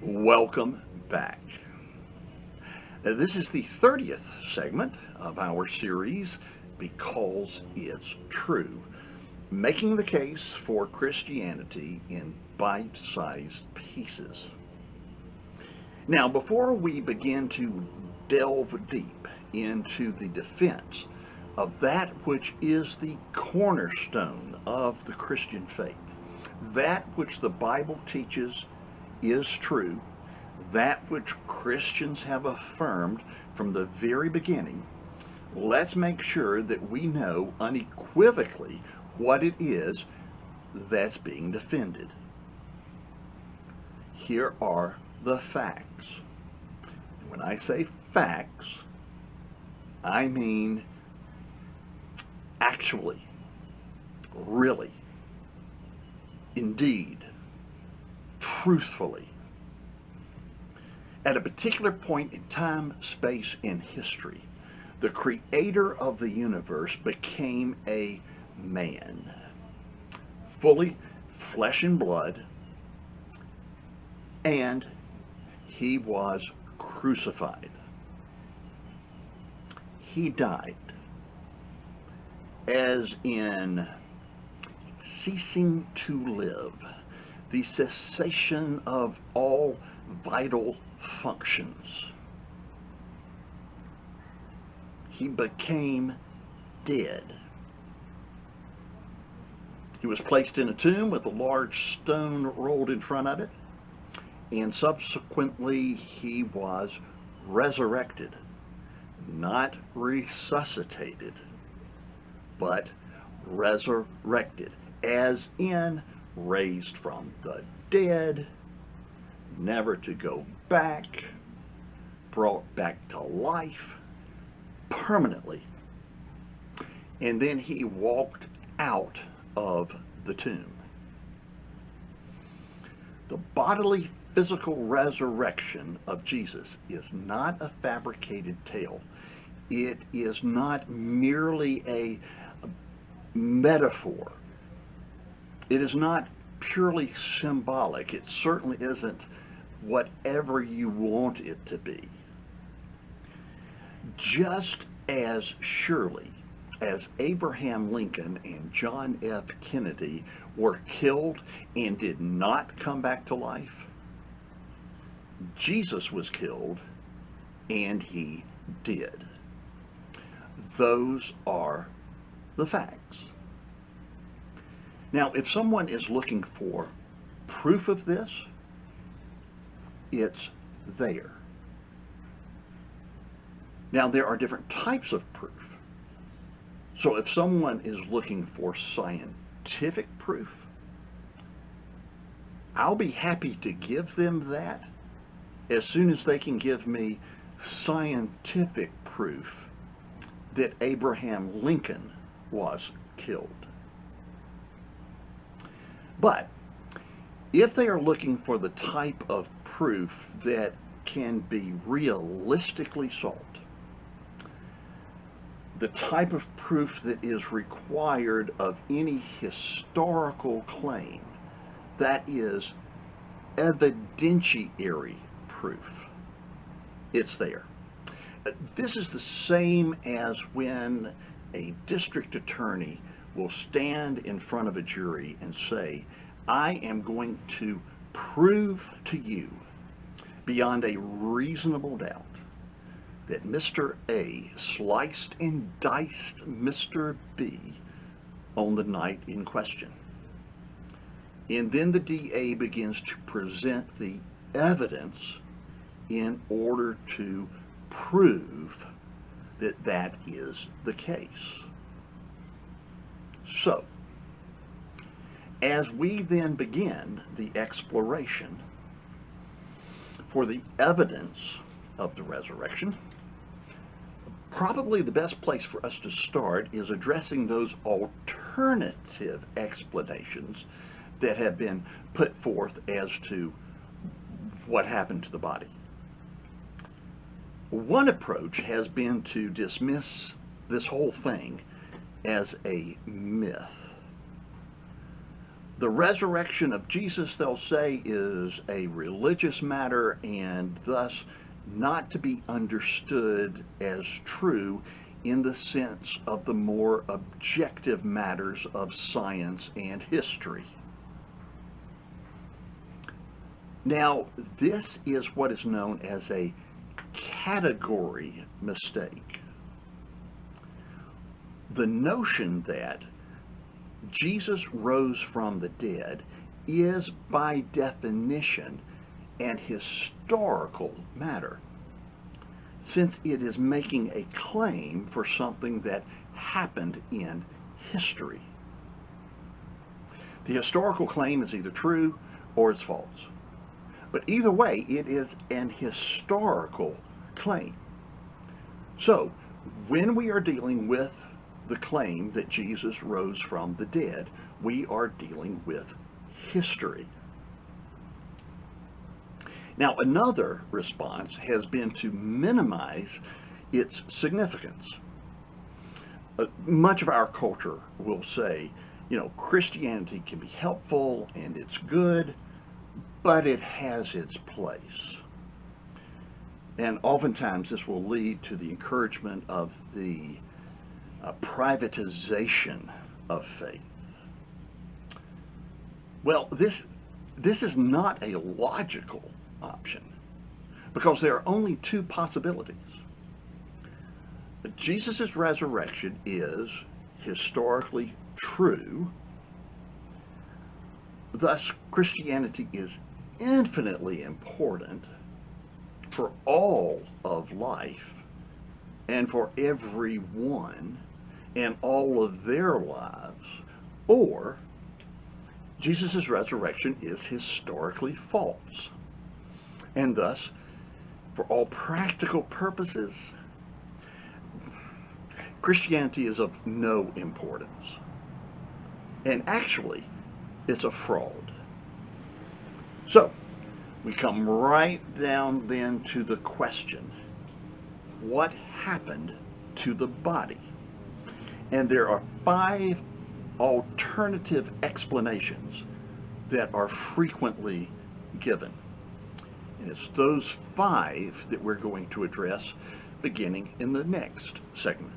Welcome back. This is the 30th segment of our series, Because It's True, making the case for Christianity in bite-sized pieces. Now, before we begin to delve deep into the defense of that which is the cornerstone of the Christian faith, that which the Bible teaches is true, that which Christians have affirmed from the very beginning, let's make sure that we know unequivocally what it is that's being defended. Here are the facts. When I say facts, I mean actually, really, indeed, truthfully. At a particular point in time, space, and history, the creator of the universe became a man, fully flesh and blood, and he was crucified. He died, as in ceasing to live, the cessation of all vital functions. He became dead. He was placed in a tomb with a large stone rolled in front of it, and subsequently he was resurrected, not resuscitated, but resurrected, as in raised from the dead, never to go back, brought back to life permanently. And then he walked out of the tomb. The bodily physical resurrection of Jesus is not a fabricated tale. It is not merely a metaphor. It is not purely symbolic. It certainly isn't whatever you want it to be. Just as surely as Abraham Lincoln and John F. Kennedy were killed and did not come back to life, Jesus was killed and he did. Those are the facts. Now, if someone is looking for proof of this, it's there. Now, there are different types of proof. So if someone is looking for scientific proof, I'll be happy to give them that as soon as they can give me scientific proof that Abraham Lincoln was killed. But if they are looking for the type of proof that can be realistically sought, the type of proof that is required of any historical claim, that is evidentiary proof, it's there. This is the same as when a district attorney will stand in front of a jury and say, I am going to prove to you beyond a reasonable doubt that Mr. A sliced and diced Mr. B on the night in question. And then the DA begins to present the evidence in order to prove that that is the case. So, as we then begin the exploration for the evidence of the resurrection, probably the best place for us to start is addressing those alternative explanations that have been put forth as to what happened to the body. One approach has been to dismiss this whole thing as a myth. The resurrection of Jesus, they'll say, is a religious matter and thus not to be understood as true in the sense of the more objective matters of science and history. Now, this is what is known as a category mistake. The notion that Jesus rose from the dead is by definition an historical matter, since it is making a claim for something that happened in history. The historical claim is either true or it's false. But either way, it is an historical claim. So, when we are dealing with the claim that Jesus rose from the dead, we are dealing with history. Now, another response has been to minimize its significance. Much of our culture will say, Christianity can be helpful and it's good, but it has its place. And oftentimes this will lead to the encouragement of the privatization of faith. Well, this is not a logical option because there are only two possibilities. Jesus' resurrection is historically true. Thus, Christianity is infinitely important for all of life and for everyone and all of their lives, or Jesus' resurrection is historically false. And thus, for all practical purposes, Christianity is of no importance. And actually, it's a fraud. So, we come right down then to the question, what happened to the body? And there are 5 alternative explanations that are frequently given. And it's those 5 that we're going to address beginning in the next segment.